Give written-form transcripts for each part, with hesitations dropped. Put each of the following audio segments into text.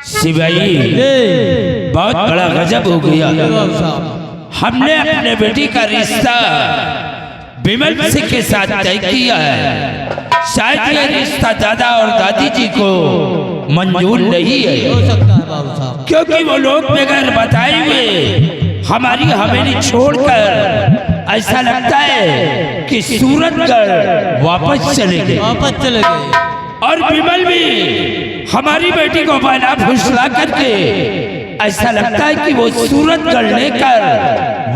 सिवाई बहुत बड़ा गजब हो गया। हमने अपने बेटी का रिश्ता विमल सिंह के साथ तय किया है। शायद ये रिश्ता दादा और दादी जी को मंजूर नहीं है, क्योंकि वो लोग बगैर बताए हुए हमारी हवेली छोड़कर ऐसा लगता है कि सूरतगढ़ वापस चले गए। और विमल भी हमारी बेटी को बना फुसला करके ऐसा लगता है कि वो सूरतगढ़ लेकर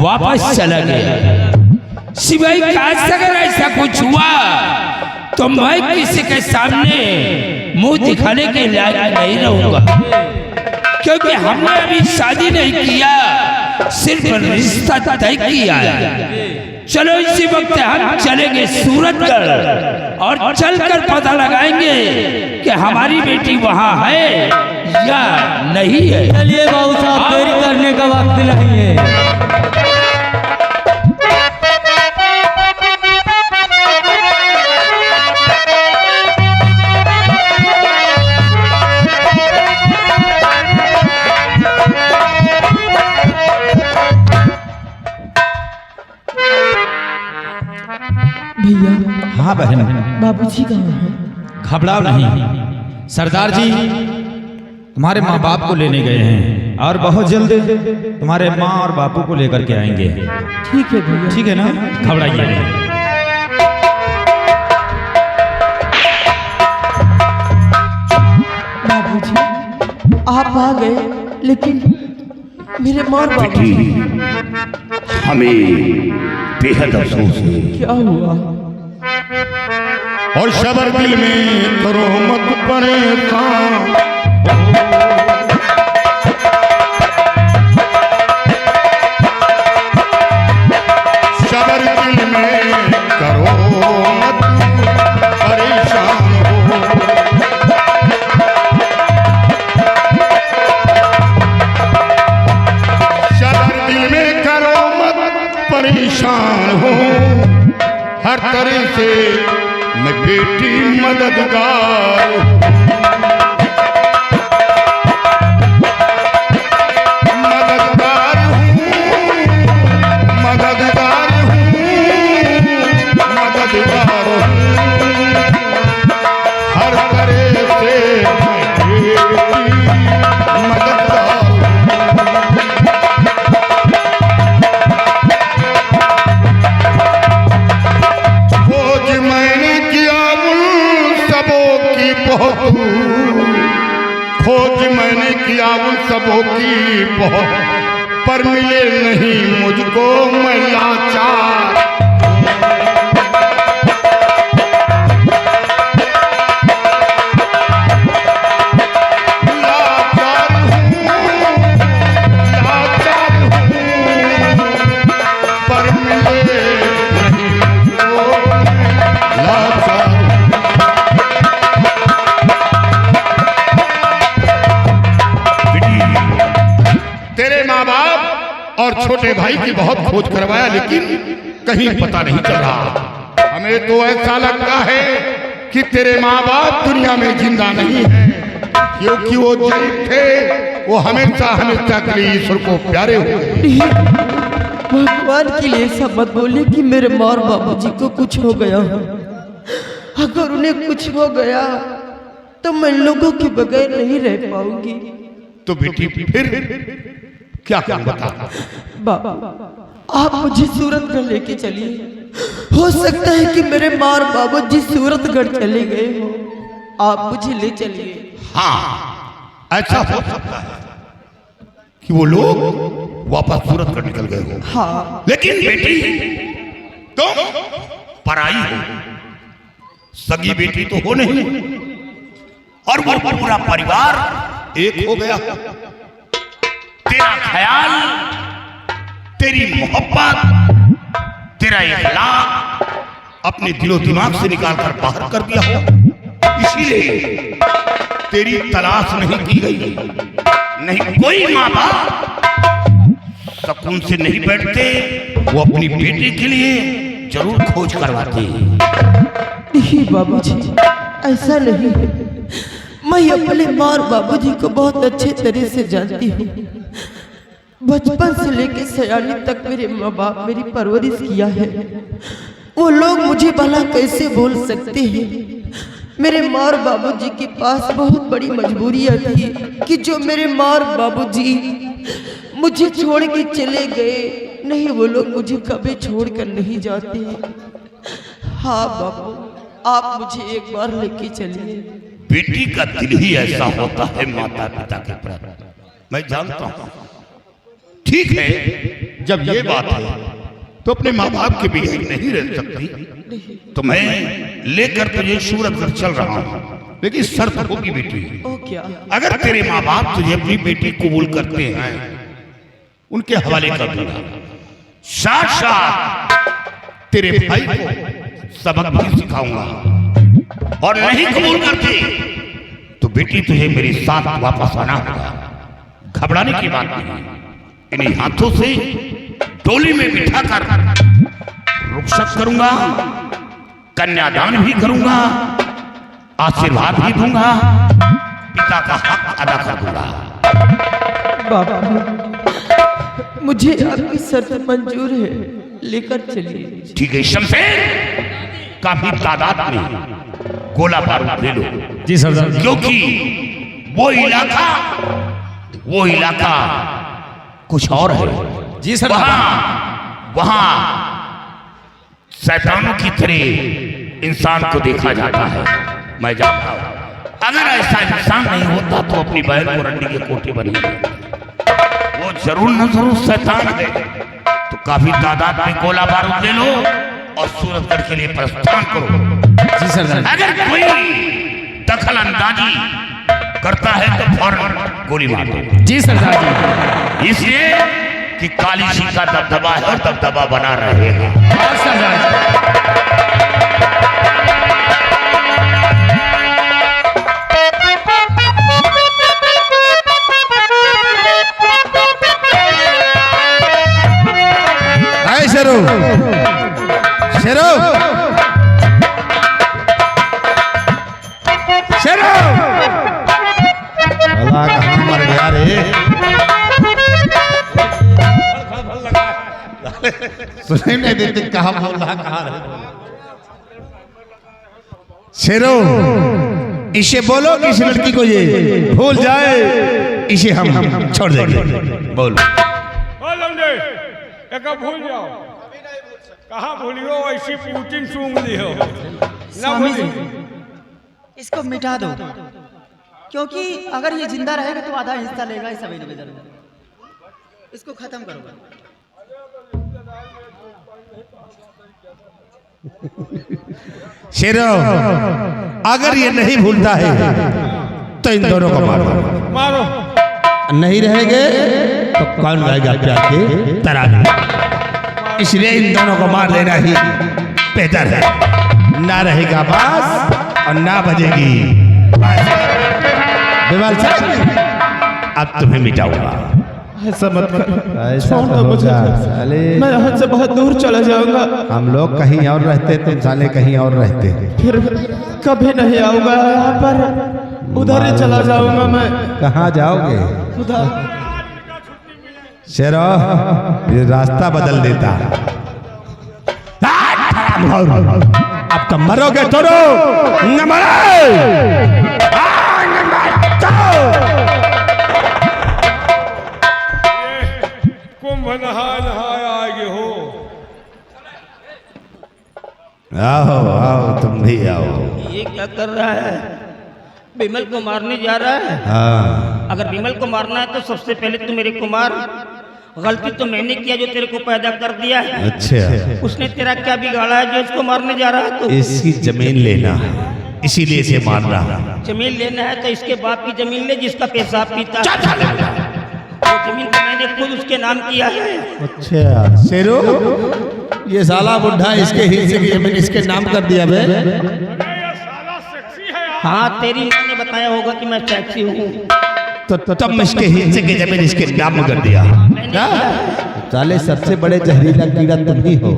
वापस चला गया। सिवाय काश अगर ऐसा कुछ हुआ तो मैं किसी के सामने मुंह दिखाने के लायक नहीं रहूंगा, क्योंकि हमने अभी शादी नहीं किया, सिर्फ रिश्ता तय किया है। चलो इसी वक्त हम चलेंगे सूरतगढ़ और चलकर पता लगाएंगे कि हमारी बेटी वहाँ है या नहीं है। चलिए बाबू साहब, देरी करने का वक्त नहीं है। भैया। हाँ बहन। बाबूजी कहाँ हैं? घबराओ नहीं, सरदार जी तुम्हारे माँ बाप को लेने गए हैं और बहुत जल्द तुम्हारे माँ और बापू को लेकर के आएंगे। ठीक है भैया। ठीक है ना, घबराइए नहीं। बाबूजी आप आ गए, लेकिन मेरे माँ बाप हमें बेहद अफसोस है। क्या हुआ? और शबर दिल में करो मत परेशान, शबर दिल में करो मत परेशान हो। शबर दिल में करो मत परेशान हो, हर तरह से मैं बेटी मददगार, मददगार हूँ, मददगार हूँ, मददगार हूँ, हर तरह से मैं बेटी मददगार हूँ। खोज मैंने किया उन सबों की बहुत, पर मिले नहीं मुझको, मैं लाचार, लाचार हूँ, लाचार हूँ, पर मिले नहीं मुझको, लाचार। तेरे माँ बाप और छोटे भाई की बहुत खोज करवाया, लेकिन कहीं पता नहीं चल रहा। हमें तो ऐसा लगता है कि तेरे माँ बाप दुनिया में जिंदा नहीं है, क्योंकि वो जो थे वो हमेशा हमेशा के लिए ईश्वर को प्यारे हुए। भगवान के लिए ऐसा मत बोले कि मेरे माँ और बाबूजी को कुछ हो गया हो। अगर उन्हें कुछ हो गया तो मैं लोगों के बगैर नहीं रह पाऊंगी। तो बेटी फिर क्या क्या बता? बाबा आप मुझे सूरतगढ़ लेके चलिए। हो सकता है कि मेरे माँ और बाबूजी सूरतगढ़ चले गए हो, आप मुझे ले चलिए। हाँ, ऐसा हो सकता है कि वो लोग वापस सूरतगढ़ निकल गए हो। हाँ, लेकिन बेटी तुम पराई हो, सगी बेटी तो हो नहीं, और वो पूरा परिवार एक हो गया। तेरा ख्याल, तेरी मोहब्बत, तेरा इखलाक अपने दिलो दिमाग से निकालकर बाहर कर दिया हो, इसीलिए तेरी तलाश नहीं की गई। नहीं, कोई माँ बाप सुकून से नहीं बैठते, वो अपनी बेटी के लिए जरूर खोज करवाते हैं। नहीं बाबूजी, ऐसा नहीं है। मैं अपने माँ और बाबूजी को बहुत अच्छे तरह से जानती हूँ। बचपन से लेकर सयानी तक मेरे माँ बाप मेरी परवरिश किया है। वो लोग मुझे भला कैसे बोल सकते हैं। मेरे माँ और बाबूजी के पास बहुत बड़ी मजबूरियाँ थी कि जो मेरे माँ और बाबूजी मुझे छोड़ के चले गए, नहीं वो लोग मुझे कभी छोड़ कर नहीं जाते। हाँ बाबू, आप मुझे एक बार लेके चलिए। बेटी का दिल ही ऐसा होता है माता पिता के प्रति, मैं जानता हूँ। ठीक है, जब ये बात है तो अपने माँ बाप के बगैर नहीं रह सकती, तो मैं लेकर तुझे सूरतगढ़ चल रहा हूँ, लेकिन शर्त होगी बेटी। ओ क्या? अगर तेरे माँ बाप तुझे अपनी बेटी कबूल करते हैं, उनके हवाले कर दूंगा। साथ साथ तेरे भाई को सबक भी सिखाऊंगा, और नहीं कबूल करते तो बेटी तुझे मेरे साथ वापस आना होगा। घबराने की बात नहीं। इन्हीं हाथों से डोली में बिठाकर रुखसत करूंगा, कन्यादान भी करूंगा, आशीर्वाद भी दूंगा, पिता का हक अदा कर दूंगा। बाबा, मुझे आपकी शर्त मंजूर है, लेकर चलिए। ठीक है शमशेर, काफी तादाद में गोला बारूद ले लो। जी सरदार। क्योंकि वो इलाका कुछ और है। जी सरदार। वहां शैतानों की तरह इंसान को देखा जाता है, मैं जानता हूं। अगर ऐसा इंसान नहीं होता तो अपनी बहन को रंडी के कोठे बने। वो जरूर न जरूर शैतान है। तो काफी तादाद में गोला बारूद ले लो और सूरतगढ़ के लिए प्रस्थान करो। जी सरदार। अगर कोई दखल अंदाजी करता है तो फौरन गोली मार दो। जी सरदार जी। इसलिए कि काली सिंह का दबदबा है और दबदबा बना रहेगा। शेरो शेरो शेरो, अल्लाह कहाँ मर गया रे? सुनाई नहीं देते, कहाँ बोल रहा, कहाँ रहे? शेरो, इसे बोलो कि इस लड़की को ये भूल जाए, इसे हम छोड़ देंगे। बोलो। एक भूल जाओ, कहाँ भूलियो, ऐसी पूटिन सूंघ ली हो ना भूली। इसको मिटा दो, क्योंकि अगर ये जिंदा रहेगा तो आधा हिस्सा लेगा इस हवेली में। इसको खत्म करो। शेरो, अगर ये नहीं भूलता है तो इन दोनों को मारो। मारो। नहीं रहेंगे तो कौन गाएगा प्यार के तराने? इसलिए इन दोनों को मार देना ही बेहतर है। ना रहेगा बास और ना बजेगी बिमल सिंह, अब तुम्हें मिटाऊंगा। ऐसा मत कर, ऐसा छोड़ दो मुझे। मैं यहाँ से बहुत दूर चला जाऊंगा। हम लोग कहीं और रहते, तुम साले कहीं और रहते। फिर कभी नहीं आऊंगा यहाँ पर, उधर ही चला जाऊंगा मैं। कहाँ जाओगे? उधर। शेरो, ये रास्ता बदल देता। अब तो मरोगे तो न मरो। कुंभ नहा आगे हो। आओ आओ, तुम भी आओ। ये क्या कर रहा है? विमल को मारने जा रहा है? हाँ। अगर विमल को मारना है तो सबसे पहले तू मेरे को मार। गलती तो मैंने किया जो तेरे को पैदा कर दिया है। अच्छा, उसने तेरा क्या बिगाड़ा है जो इसको मारने जा रहा है? तो इसकी जमीन लेना है, इसीलिए इसे मार रहा है। जमीन लेना है तो इसके बाप की जमीन ले जिसका पेशाब पीता है। वो जमीन तो मैंने खुद उसके नाम किया है। अच्छा शेरो, ये साला बुढ़ा इसके हिस्से की जमीन इसके नाम कर दिया बे। हाँ, तेरी माँ ने बताया होगा कि मैं टैक्सी हूँ। तो तब इसके हिस्से की जमीन इसके नाम कर दिया। साले सबसे बड़े जहरीला कीड़ा तुम ही हो।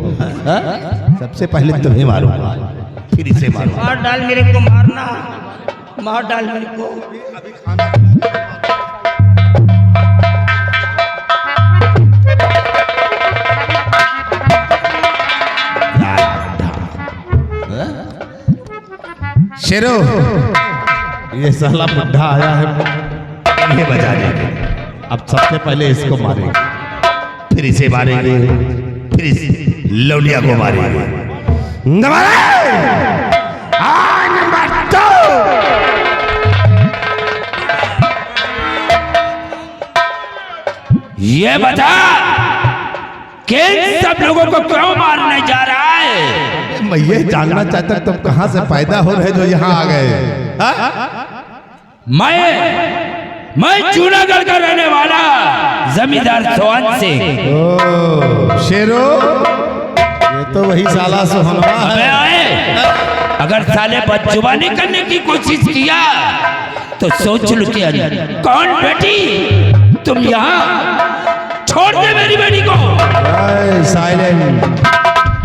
सबसे पहले तुम्हें मारूंगा, फिर इसे मारूंगा। मार डाल, मेरे को मारना। मार डाल मेरे को। शेरो, ये साला बुढ़ा आया है इन्हें बजाने के। अब सबसे पहले इसको मारेंगे, फिर इसे मारेंगे, फिर इस लौलिया को मारेंगे। नंबर 2 ये बता कि सब लोगों को क्यों मारने जा रहा है? मैं ये जानना चाहता तुम कहां से पैदा हो रहे जो यहाँ आ गए? मैं जूनागढ़ का रहने वाला जमींदार सोहन सिंह। ओ शेरो, ये तो वही साला सोहनवा है। अगर साले बदजुबानी करने की कोशिश किया तो सोच लो क्या कौन बेटी तुम यहाँ छोड़ दे मेरी बेटी को। साइलेंट,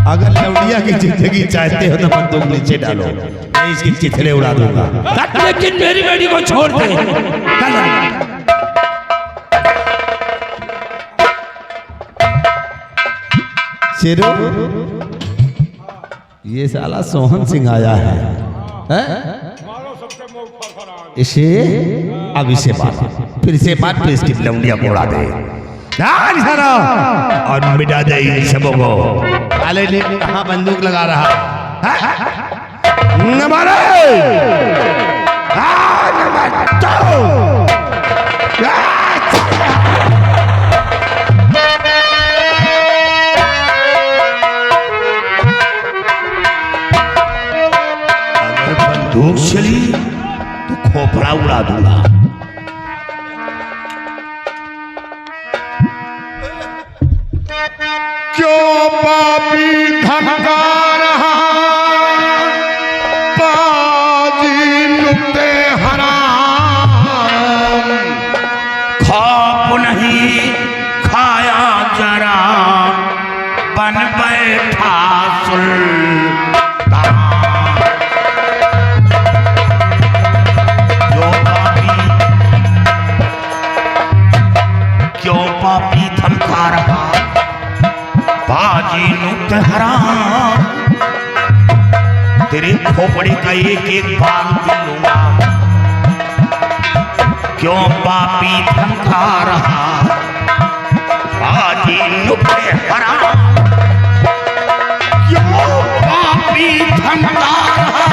अगर लौड़िया की जिंदगी चाहते हो तो बंदूक नीचे डालो, मैं इसकी चिथड़े उड़ा दूंगा। लेकिन मेरी बेटी को छोड़ दे। शेरू, ये साला सोहन सिंह आया है, इसे अब इसे मार, फिर इसे मार, फिर इसकी लौड़िया को उड़ा दे और मिटा दे इन सबों को। काले ने कहाँ बंदूक लगा रहा नंबर 2 अगर बंदूक चली तो खोपड़ा उड़ा दूंगा। क्यों पापी धमका रहा पाजी नुक्ते हराम। खौफ नहीं खाया जरा बन बैठा सुल्तान। क्यों पापी धमका रहा बाजी नुक्ते हराम। तेरे खोपड़ी का एक एक बाल लूंगा। क्यों पापी धमका रहा बाजी नुक्ते हराम। क्यों पापी धमका रहा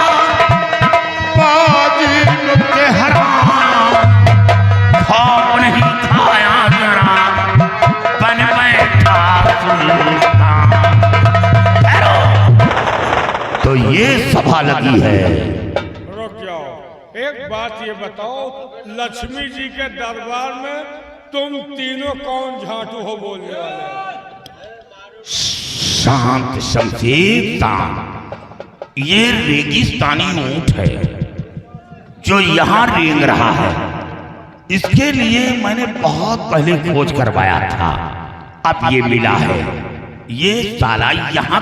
बाजी नुक्ते हराम। खौफ नहीं खाया जरा बन बैठा सुल्तान। तो ये सभा लगी है। रुक जाओ, एक बात ये बताओ, लक्ष्मी जी के दरबार में तुम तीनों कौन झांटू हो बोलने वाले? शांत शमशेर शांत। ये रेगिस्तानी ऊंट है जो यहाँ रेंग रहा है। इसके लिए मैंने बहुत पहले खोज करवाया था, अब ये मिला है। ये साला यहाँ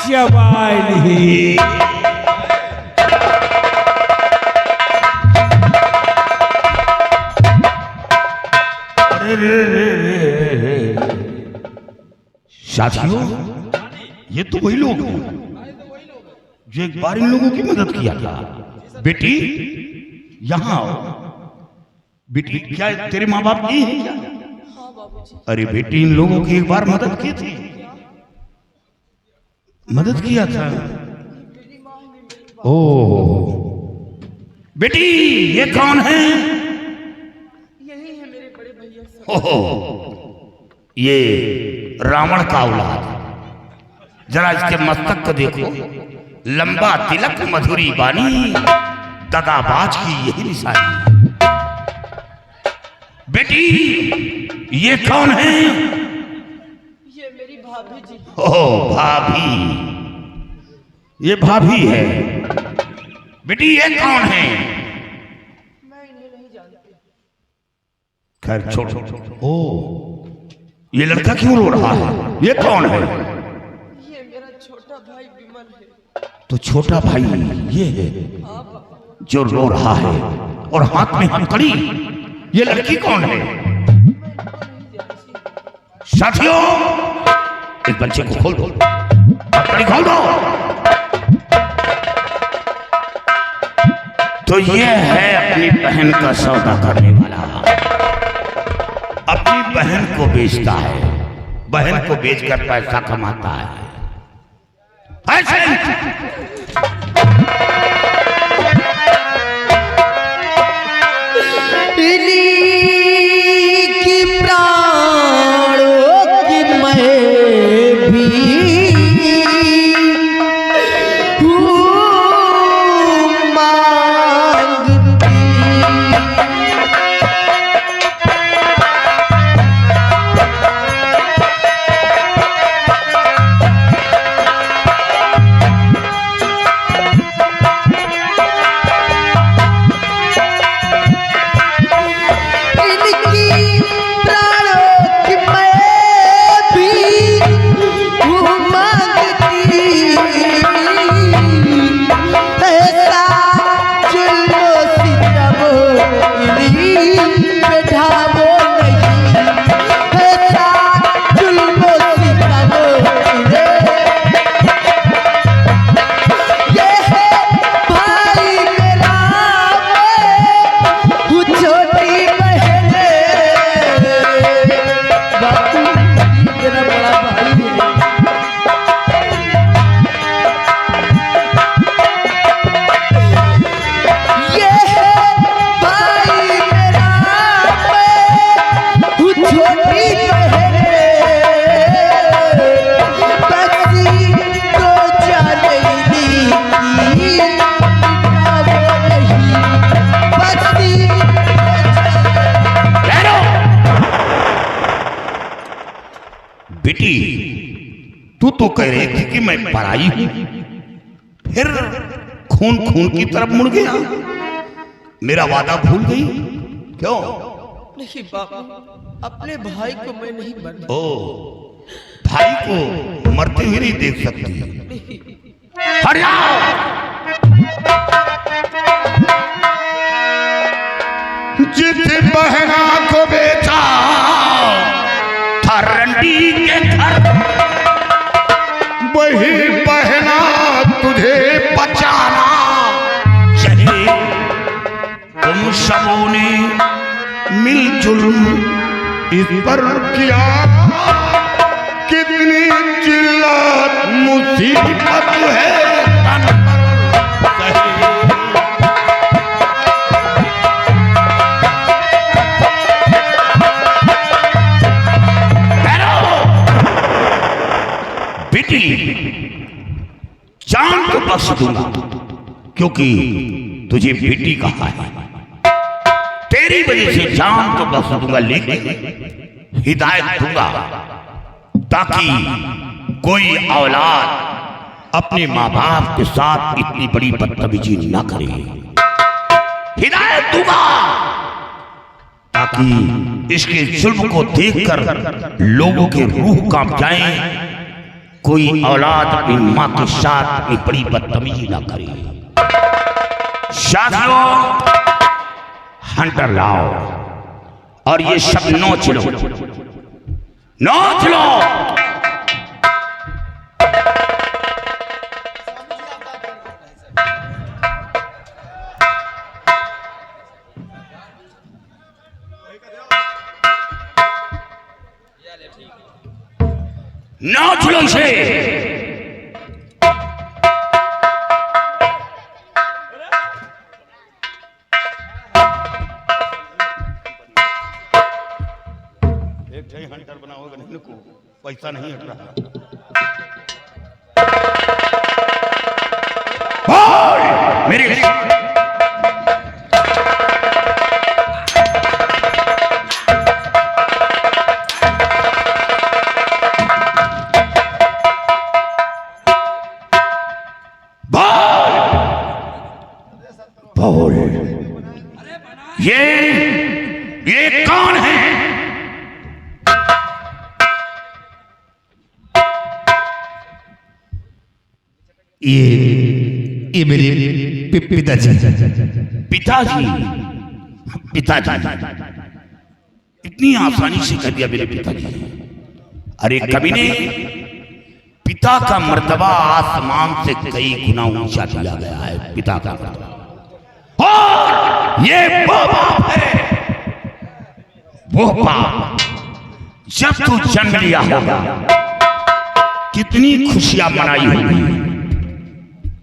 चबाइली साथियों, ये तो वही लोग हैं जो एक बार इन लोगों की मदद किया था। बेटी यहाँ आओ। बेटी, क्या तेरे माँ बाप नहीं है क्या? अरे बेटी, इन लोगों की एक बार मदद की थी, मदद किया था। ओ बेटी, ये कौन है? यही है मेरे बड़े भैया। ओहो, ये रावण का औलाद। जरा इसके मस्तक को देखो, लंबा तिलक, मधुरी बानी, दगाबाज की यही निशानी। बेटी, ये कौन है? ये मेरी भाभी जी। ओ भाभी, ये भाभी है। बेटी, ये कौन है? मैं इन्हें नहीं जानती। खैर छोड़। ओ, ये लड़का क्यों रो रहा है? ये कौन है? ये मेरा छोटा भाई तो छोटा भाई ये है जो रो रहा है और हाथ में हथकड़ी। ये लड़की कौन है? साथियों, इस बच्चे को खोल दो, हथकड़ी खोल दो। तो ये है अपनी बहन का सौदा करने वाला, अपनी बहन को बेचता है, बहन को बेचकर पैसा कमाता है। ऐसे की प्राणों की मैं भी बेटी, तू तो कह रही थी कि मैं पराई हूं, फिर खून खून की तरफ मुड़ गया। मेरा वादा भूल गई क्यों? नहीं बाबा, अपने भाई को मैं नहीं मरने। ओ, भाई को मरते हुए नहीं देख सकती। हट जाओ। जिस बहना को बेचा था रंडी के घर, वही बहना तुझे बचाना चाहिए। तुम सबों ने मिलजुल इस पर किया, कितनी जिल्लत मुसीबत है तन पर सही। बेटी, जान तो बख्श दूंगा क्योंकि तुझे बेटी कहा है, तेरी वजह से जान तो बख्श दूंगा, लेकिन हिदायत दूंगा ताकि कोई औलाद अपने माँ बाप के साथ इतनी बड़ी बदतमीजी न करे। हिदायत दूंगा ताकि इसके जुल्म को देखकर लोगों के रूह कांप जाएं। कोई औलाद अपनी माँ के साथ इतनी बड़ी बदतमीजी ना करे। साथियों, हंटर लाओ और ये सब नोच लो, नोच लो। नोच लो इसे। एक सही हंटर बनाओगे नहीं को पैसा नहीं हट रहा। मेरे ये कौन है? ये मेरे पिताजी। पिताजी? पिताजी इतनी आसानी से कह दिया मेरे पिताजी? अरे कमीने, पिता का मर्तबा आसमान से कई गुना ऊंचा दिया गया है। पिता का मर्तबा, और ये वो बाप है, वो बाप जब तू जन्म लिया होगा कितनी खुशियां मनाई होगी,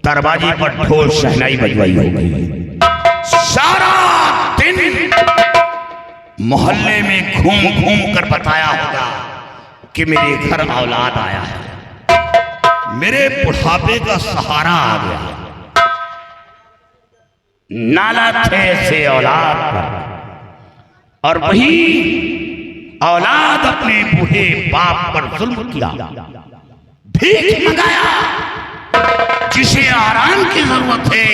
दरवाजे पर ढोल शहनाई बजवाई होगी, सारा दिन मोहल्ले में घूम घूम कर बताया होगा कि मेरे घर औलाद आया है, मेरे बुढ़ापे का सहारा आ गया, नाला थे से औलाद पर, और वही औलाद अपने बूढ़े बाप पर जुल्म किया, भीख मंगाया, जिसे आराम की जरूरत है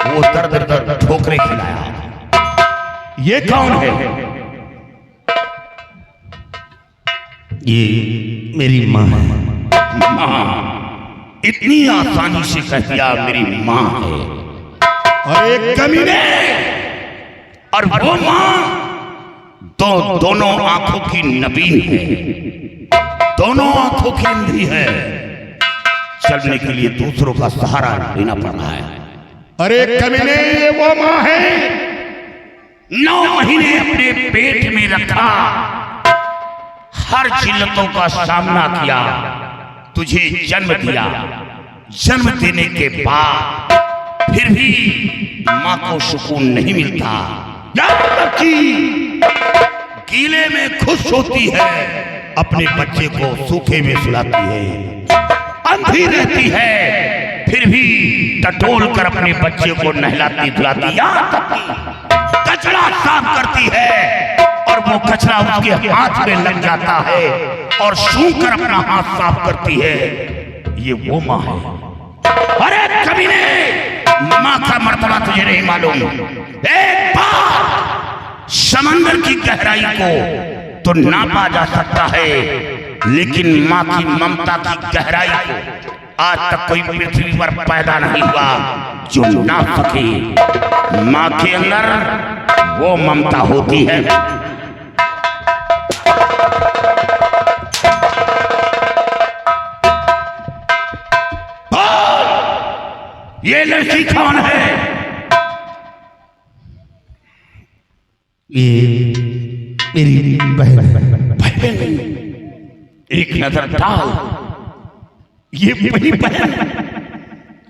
वो दर दर दर ठोकरे खिलाया। ये कौन है? ये मेरी माँ है। माँ? इतनी आसानी से कह दिया मेरी माँ है? और एक कमीने, और वो माँ दोनों आंखों की नबीन है, दोनों आंखों की अंधी है, चलने के लिए दूसरों का सहारा लेना पड़ रहा है। अरे कमीने, ये वो माँ है 9 महीने अपने पेट में रखा, हर जिल्लतों का सामना किया, तुझे जन्म दिया, जन्म देने के बाद फिर भी माँ को सुकून नहीं मिलता, यहाँ तक कि गीले में खुश होती है, अपने बच्चे को सूखे में सुलाती है, अंधी रहती है फिर भी टटोल कर अपने बच्चे को नहलाती धुलाती, यहाँ तक कि कचरा साफ करती है और वो कचरा उसके हाथ में लग जाता है और सूंघ कर अपना हाथ साफ करती है। ये वो माँ है। अरे कमीने, माँ का मर्तबा तुझे नहीं मालूम? एक बार समंदर की गहराई को तो नापा जा सकता है, लेकिन माँ की ममता की गहराई को आज तक कोई पृथ्वी पर पैदा नहीं हुआ जो नाप सके। माँ के अंदर वो ममता होती है। ये लड़की कौन है? ये मेरी बहन। बहन? एक नजर डाल, ये वही बहन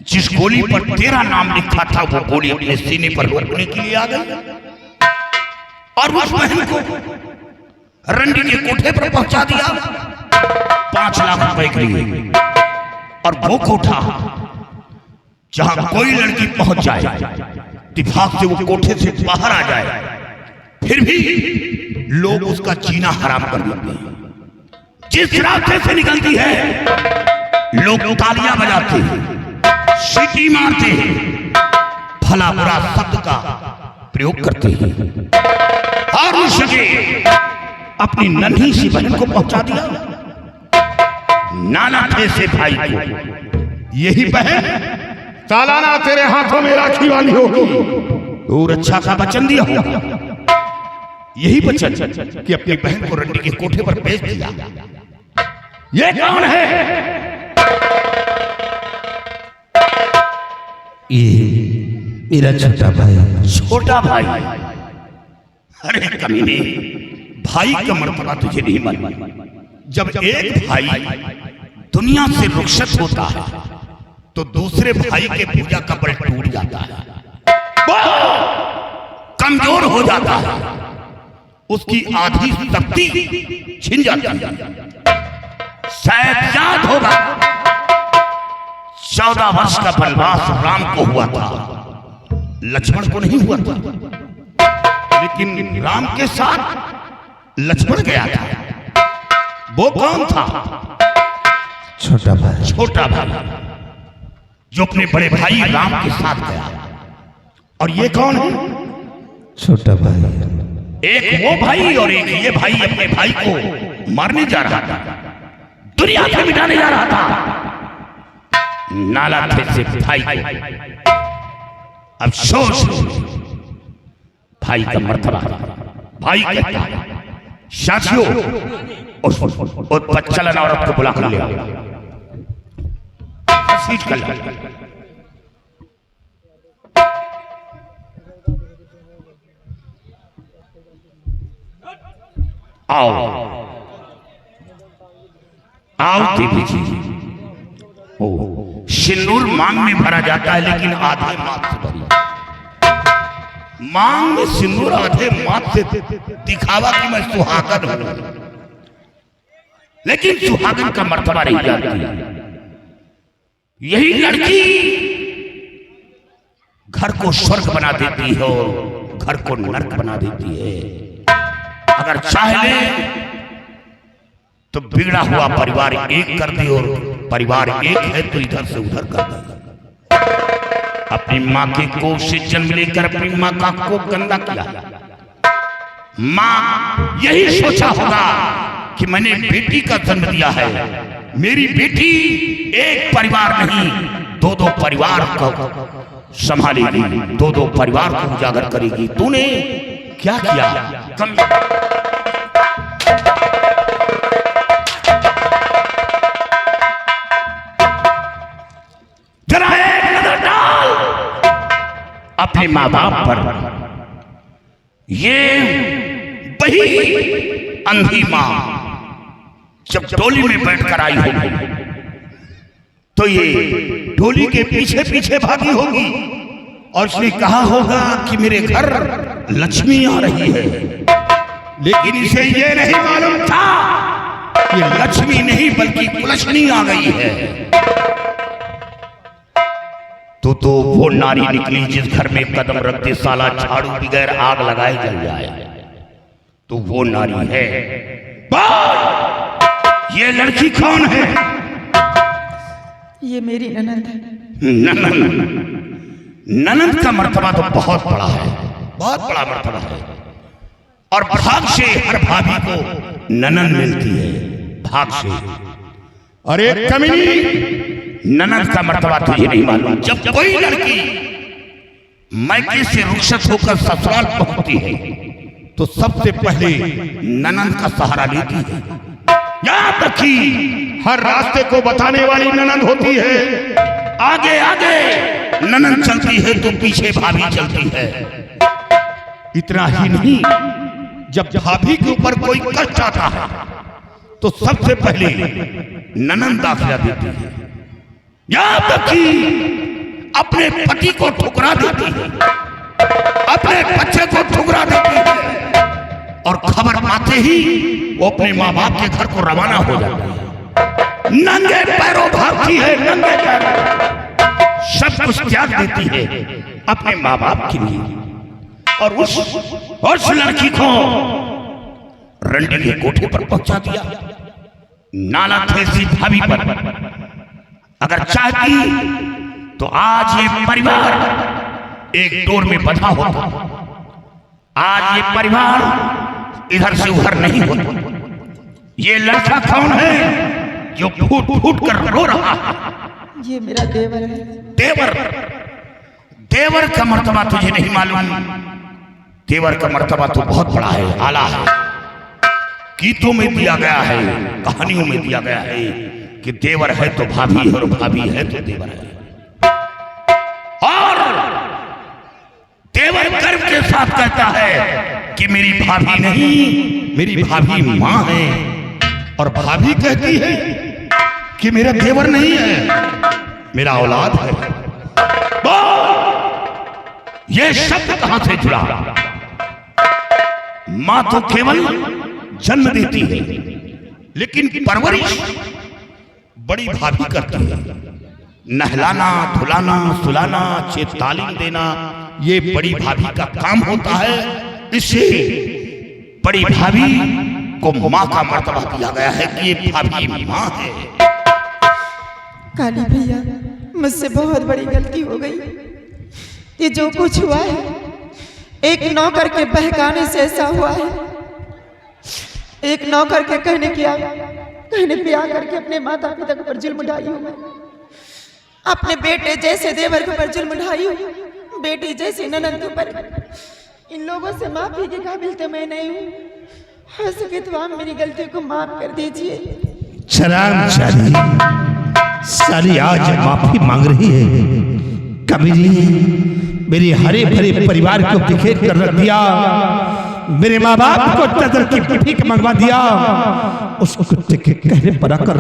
जिस गोली पर तेरा नाम लिखा था, वो गोली अपने सीने पर रोकने के लिए आ गई, और उस बहन को रंडी के कोठे पर पहुंचा दिया 5 लाख रुपए के लिए। और वो कोठा जहां कोई लड़की पहुंच जाए, इत्तेफाक से वो कोठे से बाहर आ जाए, फिर भी लोग उसका जीना हराम कर देते हैं। जिस रास्ते से निकलती है लोग तालियां बजाते हैं, सीटी मारते हैं, भला बुरा शब्द का प्रयोग करते हैं, और उस जगह अपनी नन्ही सी बहन को पहुंचा दिया, नाना थे से भाई को। यही बहन सालाना तेरे हाथों में राखी वाली होगी, और अच्छा का वचन दिया होगा, यही वचन कि अपनी बहन को रंडी के कोठे पर भेज दिया। ये कौन है? ये मेरा छोटा भाई। छोटा भाई? अरे कमीने, भाई का मर्तबा तुझे नहीं मालूम? जब एक भाई दुनिया से रुखसत होता है तो दूसरे भाई के पूजा का बल टूट जाता है, वो कमजोर हो जाता है, उसकी आधी शक्ति छिन जाती है। शायद याद होगा 14 वर्ष का वनवास राम को हुआ था, लक्ष्मण को नहीं हुआ था, लेकिन राम के साथ लक्ष्मण गया था। वो कौन था? छोटा भाई। छोटा भाई जो अपने बड़े भाई राम के साथ गया। और ये कौन है? छोटा भाई। एक वो भाई और एक ये भाई अपने भाई को मारने जा रहा था, दुनिया से मिटाने जा रहा था, नाला थे से भाई को अफसोस, भाई का मर्तबा भाई कहता है। साथियों, उस बच्चलन औरत को बुला कर ले आओ, सीट कर ले। आओ आओ देवी जी। ओ, सिंदूर मांग में भरा जाता है लेकिन आधे माथ से भरी। मांग में सिंदूर आधे माथ से दिखावा कि मैं सुहागन हूं, लेकिन सुहागन का मर्तबा नहीं जानती। यही लड़की घर को स्वर्ग बना देती है और घर को नर्क बना देती है। अगर चाहे ले तो बिगड़ा हुआ परिवार एक कर दे, और परिवार एक है तो इधर से उधर कर दे। अपनी माँ के कोख से जन्म लेकर अपनी माँ का कोख गंदा किया। माँ यही सोचा होगा कि मैंने बेटी का जन्म दिया है, मेरी बेटी एक परिवार नहीं दो दो परिवार को संभालेगी, दो दो परिवार को उजागर करेगी। तूने क्या किया? जरा एक नजर डाल अपने माँ बाप पर। ये वही अंधी माँ जब डोली में बैठकर आई होगी तो ये डोली के पीछे पीछे भागी होगी और उसने कहा होगा कि मेरे घर लक्ष्मी आ रही है, लेकिन इसे ये नहीं मालूम था कि लक्ष्मी नहीं बल्कि कुलक्षणी आ गई है। तो वो नारी निकली जिस घर में कदम रखते साला झाड़ू बगैर आग लगाए जल जाए, तो वो नारी है। ये लड़की कौन है? ये मेरी ननद है। ननद का मर्तबा तो बहुत बड़ा है, बहुत बड़ा मर्तबा है। और भाग से हर भाभी को ननद मिलती है, भाग से। और एक कमीनी ननद का मर्तबा तुझे नहीं मालूम। जब कोई लड़की मायके से रुखसत होकर ससुराल पहुंचती है तो सबसे पहले ननद का सहारा लेती है। याद रखी, हर रास्ते को बताने वाली ननद होती है। आगे आगे ननद चलती है तो पीछे भाभी चलती है। इतना ही नहीं, जब भाभी के ऊपर कोई कष्ट आता है तो सबसे पहले ननद दाखिला देती है। याद रखी, अपने पति को ठुकरा देती है, अपने बच्चे को ठुकरा देती है, और खबर पाते ही वो अपने माँ बाप के घर को रवाना हो जाती है। नंगे पैरों भागती है, नंगे पैरों सब कुछ त्याग देती है अपने माँ बाप के लिए। और उस लड़की को रंडी के कोठे पर पहुंचा दिया, नाला थे सी भाभी पर। अगर चाहती तो आज ये परिवार एक डोर में बंधा होता, आज ये परिवार इधर से उधर नहीं होता। ये लड़का कौन है जो फूट फूट कर रो रहा है? ये मेरा देवर है। देवर? देवर का मर्तबा तुझे नहीं मालूम। देवर का मर्तबा तो बहुत बड़ा है, आला है। गीतों में दिया गया है, कहानियों में दिया गया है कि देवर है तो भाभी है और भाभी है तो देवर है। और देवर गर्व के साथ कहता है कि मेरी भाभी नहीं, मेरी भाभी मां है। और भाभी कहती है कि मेरा देवर नहीं है, मेरा औलाद है। ये शब्द कहां से जुड़ा? मां तो केवल जन्म देती है, लेकिन परवरिश बड़ी भाभी करती है। नहलाना, धुलाना, सुलाना, अच्छे तालीम देना, ये बड़ी भाभी का काम होता है। इससे बड़ी भाभी को माँ का मर्तबा दिया गया है कि ये भाभी माँ है। काली भैया, मुझसे बहुत बड़ी गलती हो गई। ये जो कुछ हुआ है एक नौकर के बहकाने से ऐसा हुआ है। एक नौकर के कहने पे आकर के अपने माता पिता पर जुल्म ढाई हूं मैं। अपने बेटे जैसे देवर के ऊपर जुल्म ढाई हूँ, बेटी जैसे ननद के ऊपर। इन लोगों से माफी के काबिल तो मैं नहीं हूँ। हो सके तो आप मेरी गलती को माफ कर दीजिए। शराब साली आज माफी मांग रही है। कभी नहीं मेरे हरे भरे परिवार को बिखेर कर रख दिया, मेरे माँ बाप को चदर की भीख मंगवा दिया, उसको कुत्ते के कहने पर आकर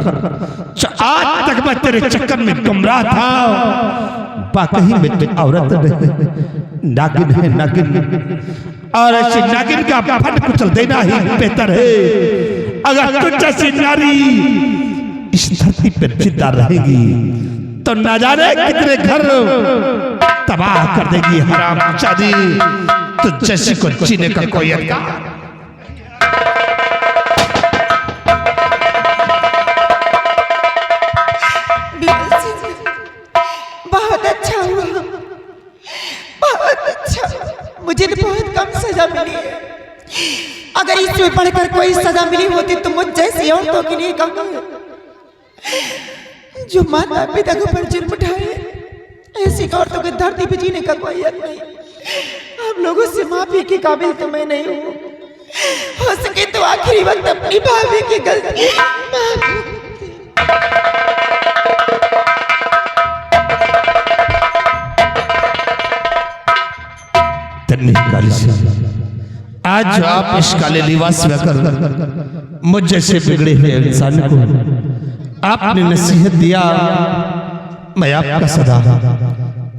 आज तक मैं तेरे चक्कर में गुमराह था। वाकई में तो औरत नागिन है, नागिन, और ऐसी नागिन का फट कुचल देना ही बेहतर है। अगर तुझ जैसी नारी इस धरती पर जिंदा रहेगी तो न जाने कितने घर तबाह कर देगी। हरामजादी, तुझ जैसी को जीने का कोई अधिकार। बहुत अच्छा हुआ, बहुत अच्छा। मुझे तो बहुत कम सजा मिली है। अगर इसमें पढ़कर कोई सजा मिली होती तो मुझ जैसी औरतों के लिए कम जो माता पिता को पर जुर्म उठाए, ऐसी औरतों के धरती पे जीने का कोई हक नहीं। आप लोगों से माफी के काबिल तो मैं नहीं हूँ। हो सके तो आखिरी वक्त अपनी भाभी की गलती आज जो आप इस काले लिबास में कर मुझ जैसे बिगड़े हुए इंसान को आपने नसीहत दिया, मैं आपका सदा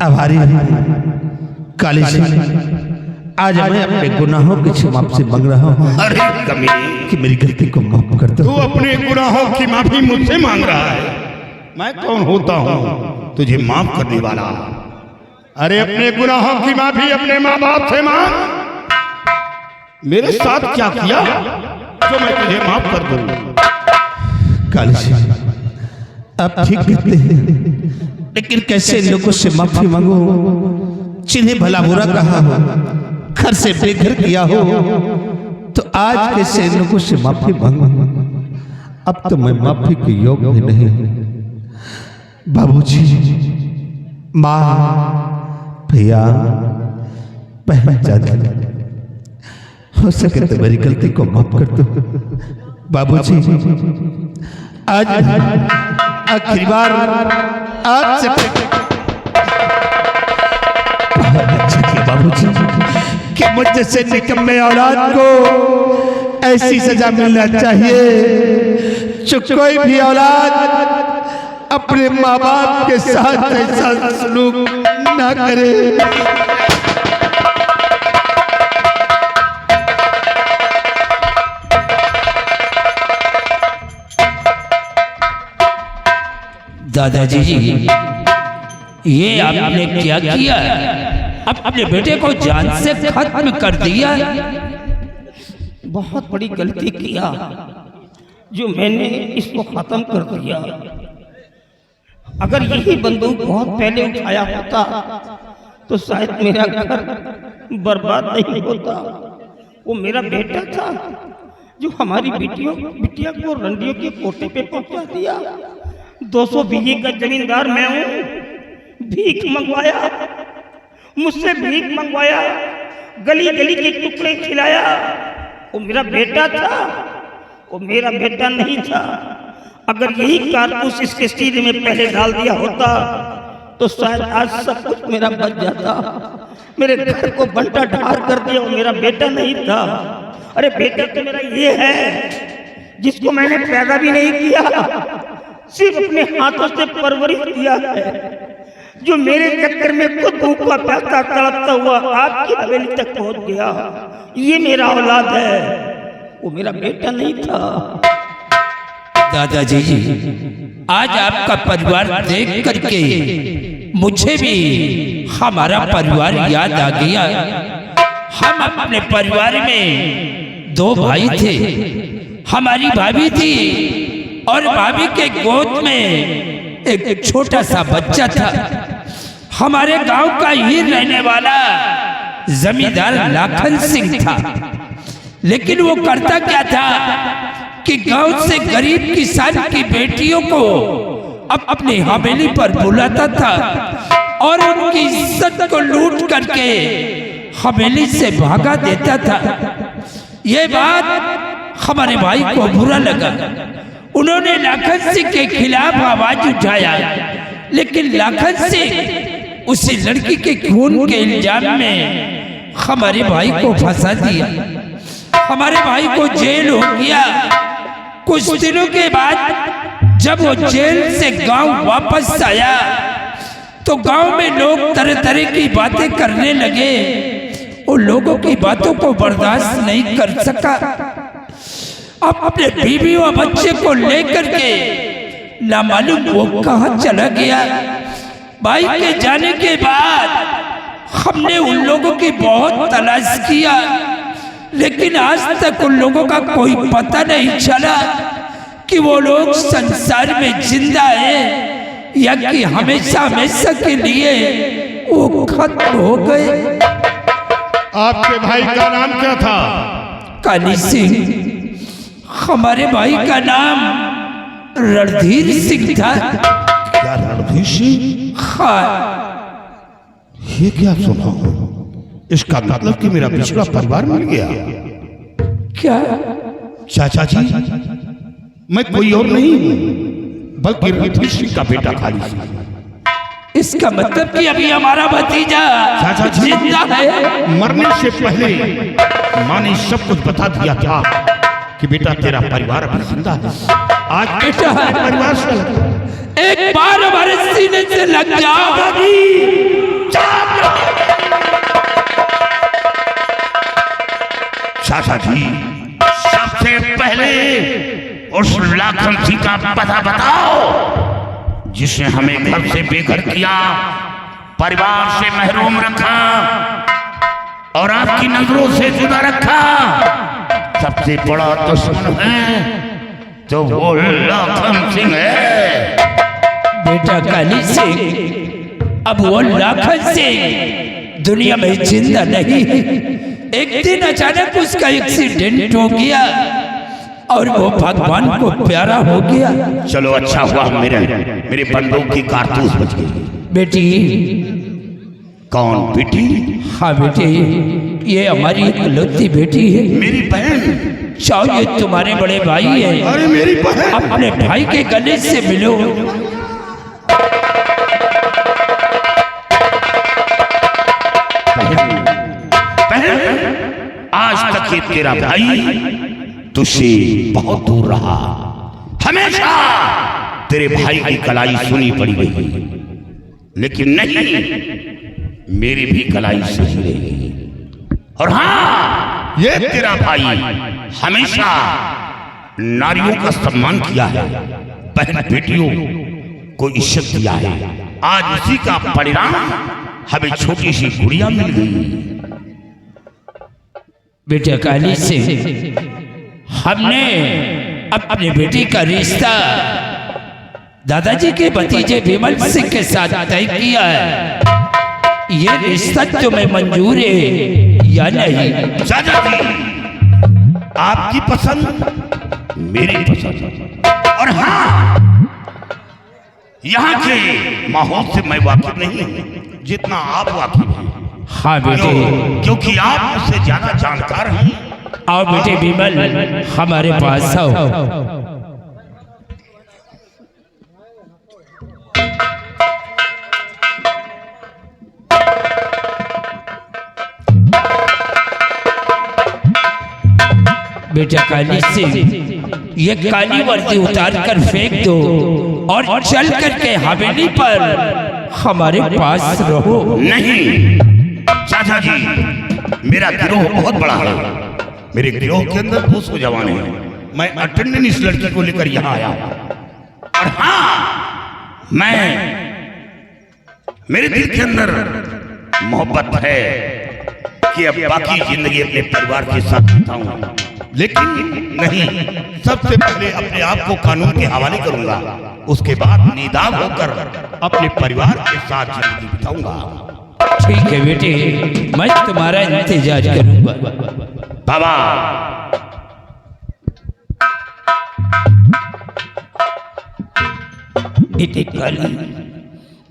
आभारी हूँ। काली आज मैं अपने गुनाहों की क्षमा से मांग रहा हूँ। अरे कमीने, कि मेरी गलती को माफ कर दो। तू अपने गुनाहों की माफी मुझसे मांग रहा है? मैं कौन होता हूँ तुझे माफ करने वाला? अरे अपने गुनाहों की माफी अपने माँ बाप से मांग। मेरे साथ क्या किया जो मैं तुझे माफ कर दूं? काली आप ठीक कहते हैं, लेकिन कैसे लोगों से माफी मांगो जिन्हें भला बुरा कहा हो, घर से बेघर किया हो, तो आज कैसे लोगों से माफी मांगो? अब तो मैं माफी के योग्य भी नहीं। बाबूजी, माँ, भैया, बहन, चाचा, हो सके तो मेरी गलती को माफ कर दो। बाबूजी, आज आखिरी बार आपसे बाबूजी कि मुझ जैसे निकम्मे औलाद को ऐसी सजा मिलना चाहिए जो कोई भी औलाद अपने माँ बाप के साथ ऐसा सलूक ना करे। दादाजी जी, ये आपने क्या किया? अपने बेटे को जान से खत्म कर दिया। बहुत बड़ी गलती किया जो मैंने इसको खत्म कर दिया। अगर यही बंदूक बहुत पहले उठाया होता तो शायद मेरा घर बर्बाद नहीं होता। वो मेरा बेटा था जो हमारी बिटिया को रंडियों के कोटे पे पहुंचा दिया। 200 बीघे का जमींदार मैं हूँ। भीख मंगवाया, मुझसे भीख मंगवाया, गली गली के टुकड़े खिलाया। वो मेरा बेटा था, वो मेरा बेटा नहीं था। अगर यही कारतूस इसके सीने में पहले डाल दिया होता तो शायद आज सब कुछ मेरा बच जाता। मेरे घर को बंटा ढार कर दिया, वो मेरा बेटा नहीं था। अरे बेटा तो मेरा ये है जिसको मैंने पैदा भी नहीं किया, सिर्फ अपने हाथों से परवरिश किया है, जो मेरे चक्कर में खुद भूखा प्यासा तड़पता हुआ आपकी हवेली तक पहुंच गया। ये मेरा औलाद है, वो मेरा बेटा नहीं था। दादाजी जी, आज आपका परिवार देख करके मुझे भी हमारा परिवार याद आ गया। हम अपने परिवार में 2 भाई थे। हमारी भाभी थी और भाभी के गोद में एक छोटा सा बच्चा था। हमारे गांव का ही रहने वाला जमींदार लाखन सिंह था। लेकिन वो करता क्या था कि गांव से गरीब किसान की बेटियों को अपनी हवेली पर बुलाता था और उनकी इज्जत को लूट करके हवेली से भागा देता था। ये बात हमारे भाई को बुरा लगा। उन्होंने लाखन सिंह के खिलाफ आवाज उठाया, लेकिन लाखन सिंह उसी लड़की के खून के इल्जाम में हमारे भाई को फंसा दिया। हमारे भाई को जेल हो गया। कुछ दिनों के बाद जब वो जेल से गांव वापस आया तो गांव में लोग तरह तरह की बातें करने लगे। उन लोगों की बातों को बर्दाश्त नहीं कर सका। अब अपने बीवी और बच्चे को लेकर के ना मालूम वो कहां चला गया। भाई के जाने के बाद हमने उन लोगों की बहुत तलाश किया, लेकिन आज तक उन लोगों का कोई पता नहीं चला कि वो लोग संसार में जिंदा है या कि हमेशा हमेशा के लिए वो खत्म हो गए। आपके भाई का नाम क्या था? काली सिंह। हमारे भाई का नाम रणधीर सिंह था। क्या रणधीर सिंह? हाँ। ये क्या सुना हूं? इसका मतलब कि मेरा पिछड़ा परिवार मिल गया। क्या? चाचा जी, मैं कोई और नहीं हूं बल्कि रणधीर सिंह का बेटा काली सिंह। इसका मतलब कि अभी हमारा भतीजा चाचा जी जिंदा है। मरने से पहले माँ ने सब कुछ बता दिया था कि बेटा तेरा परिवार अभी जिंदा है। आज बेटा परिवार से एक बार हमारे सीने से लग जाओ। चाचा जी, सबसे पहले उस लाखन सिंह का पता बताओ जिसने हमें घर से बेघर किया, परिवार से महरूम रखा और आपकी नजरों से जुदा रखा। सबसे बड़ा दुश्मन है तो वो लाखन सिंह है। बेटा काली सिंह, अब वो लाखन सिंह दुनिया में जिंदा नहीं है। एक दिन अचानक उसका एक्सीडेंट हो गया और वो भगवान को प्यारा हो गया। चलो अच्छा हुआ मेरे बंदूक की कारतूस बच गई। बेटी। कौन बेटी? हाँ बेटी, ये हमारी इकलौती बेटी है। मेरी बहन? चाहो ये तुम्हारे बड़े भाई है। अरे मेरी बहन! अपने भाई के गले से मिलो। आज तक ये तेरा भाई तुझसे बहुत दूर रहा। हमेशा तेरे भाई की कलाई सुनी पड़ी गई, लेकिन नहीं, मेरी भी कलाई सही रहेगी। और हाँ, ये तेरा भाई हमेशा नारियों का सम्मान किया है, बहन बेटियों को इज्जत दिया है। आज उसी का परिणाम हमें छोटी सी गुड़िया मिल गई। बेटा काली सिंह, हमने अपने बेटी का रिश्ता दादाजी के भतीजे विमल सिंह के साथ तय किया है। ये रिश्ता तुम्हें मंजूर है या नहीं? चाचा जी, आपकी पसंद मेरी पसंद। और हाँ, यहाँ के माहौल से मैं वाकिफ नहीं हूँ जितना आप वाकिफ हैं। हाँ बेटे, क्योंकि आप मुझसे ज्यादा जानकार हैं। आओ बेटे विमल, हमारे पास आओ। बेटा काली सिंह, ये काली वर्दी उतार कर फेंक दो और चल करके हवेली पर हमारे पास रहो। नहीं चाचा जी, मेरा गिरोह बहुत बड़ा है। मेरे गिरोह के अंदर 200 जवान हैं। मैं अटेंडेंट इस लड़की को लेकर यहाँ आया। और हाँ, मेरे दिल के अंदर मोहब्बत है कि अब बाकी जिंदगी अपने परिवार के साथ बिताऊं, लेकिन नहीं, सबसे पहले अपने आप को कानून के हवाले करूंगा। उसके बाद निदाब होकर अपने परिवार के साथ जिंदगी बिताऊंगा। ठीक है बेटे, मैं तुम्हारा इंतजार करूंगा। बाबा, बेटे काली,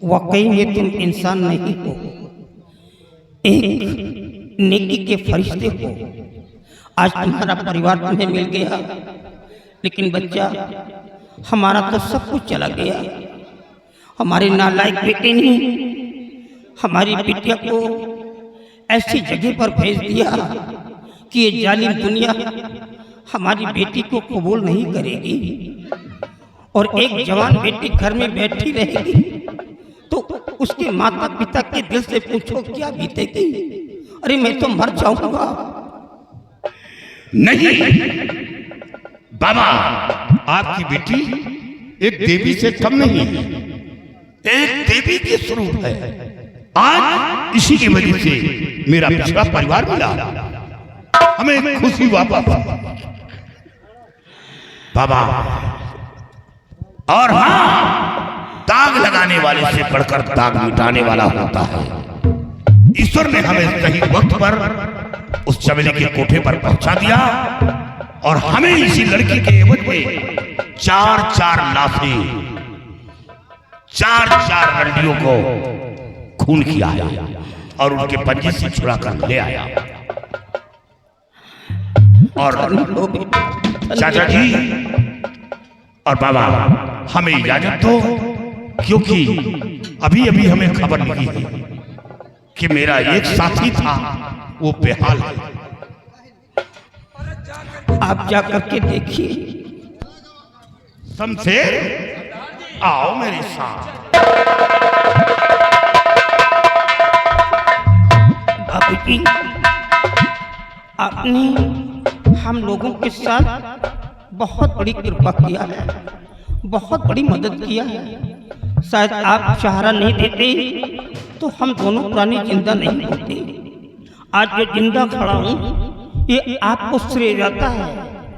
वाकई में तुम इंसान नहीं हो, एक नेकी के फरिश्ते हो। आज तुम्हारा परिवार तुम्हें मिल गया, लेकिन बच्चा हमारा तो सब कुछ चला गया। हमारे नालायक बेटे ने हमारी बिटिया को ऐसी जगह पर भेज दिया कि ये जालिम दुनिया हमारी बेटी को कबूल नहीं करेगी, और एक जवान बेटी घर में बैठी रहेगी तो उसके माता पिता के दिल से पूछो क्या बीतेगी। अरे मैं तो मर जाऊंगा। नहीं बाबा, आपकी बेटी एक देवी से कम नहीं है, एक देवी के स्वरूप है। आज इसी की वजह से मेरा पिछड़ा परिवार मिला, हमें खुशी वापस बाबा। और हाँ, दाग लगाने वाले से बढ़कर दाग मिटाने वाला होता है। ईश्वर ने हमें सही वक्त पर उस चमेली के कोठे पर पहुंचा दिया, और हमें इसी लड़की के एवज में 4-4 लाशें, 4-4 लड़कियों को खून किया और उनके पंजे से छुड़ा कर ले आया। और चाचा जी और बाबा, हमें इजाजत दो, क्योंकि अभी अभी हमें खबर मिली है कि मेरा एक साथी था, वो बेहाल है। आप जाकर के देखिए। शमशेर, आओ मेरे साथ। बाबूजी, आपने हम लोगों के साथ बहुत बड़ी कृपा किया है, बहुत बड़ी मदद किया है। शायद आप सहारा नहीं देते तो हम दोनों प्राणी जिंदा नहीं होते। आज जो जिंदा खड़ा हूँ ये आपको श्रेय जाता है,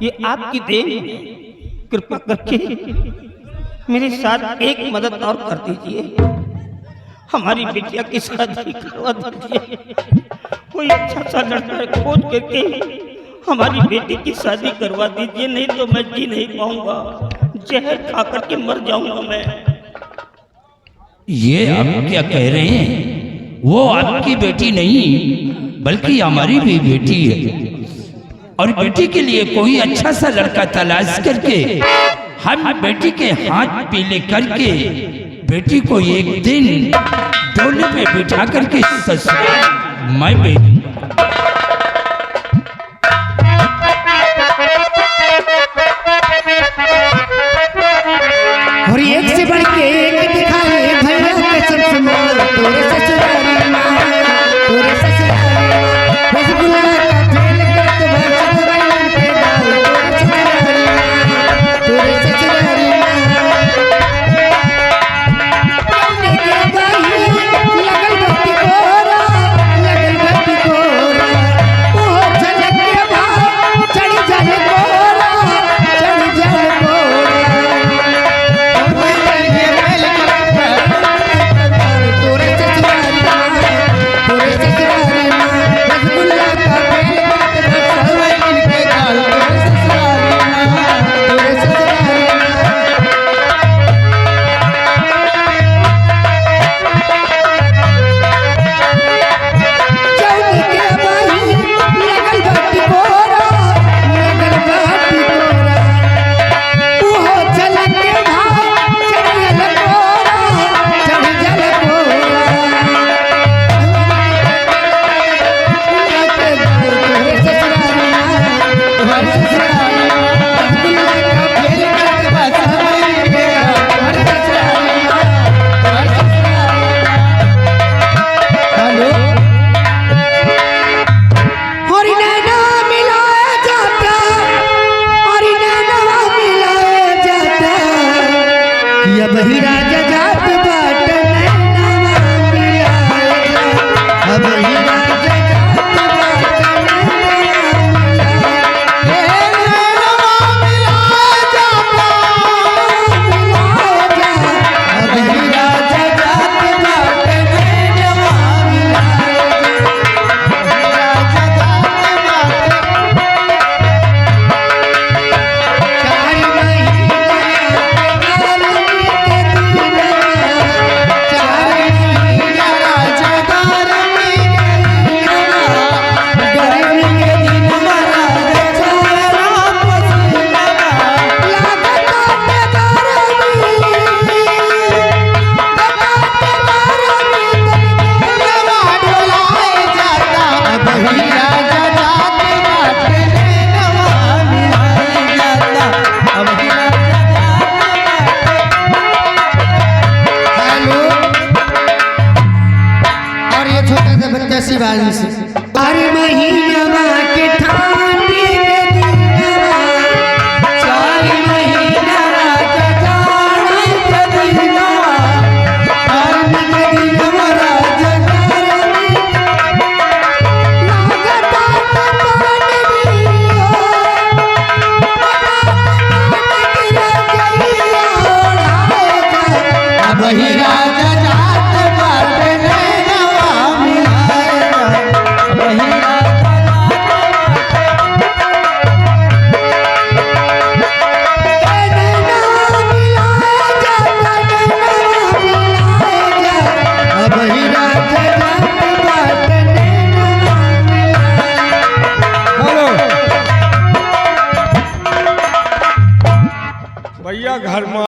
ये आपकी देन है। कृपा करके मेरे साथ एक मदद और कर दीजिए, हमारी बिटिया की शादी करवा दीजिए। कोई अच्छा सा लड़का खोज करके हमारी बेटी की शादी करवा दीजिए, नहीं तो मैं जी नहीं पाऊंगा, जहर खा करके मर जाऊंगा मैं। ये आप क्या कह रहे हैं? वो आपकी बेटी नहीं बल्कि हमारी भी बेटी है, और बेटी के लिए कोई अच्छा सा लड़का तलाश करके हम बेटी के हाथ पीले करके बेटी को एक दिन डोले पे बिठा करके ससुराल मैं भेजूंगा। और एक से बढ़ के एक दिखाए भैया कसम से मार तोरे ससुरारी माँ, तोरे ससुरारी माँ। रसगुल्ला का फेल कर तो भाषण वालन पे डाल तोरे ससुरारी माँ, तोरे ससुरारी माँ। लगल भक्ति कोरा, लगल भक्ति कोरा। बेटा शिवांश अरे महीना के ठानी के दिनवा चार महीना के जाने के दिनवा ठानी के दिनवा राजकारनी लागता तपन दियो अब ही राजा जात बाट नैनवा मिलाएगा अब ही राजा नैनवा मिलाएगा अब ही राजा जात बाट नैनवा मिलाएगा बोलो भैया घर में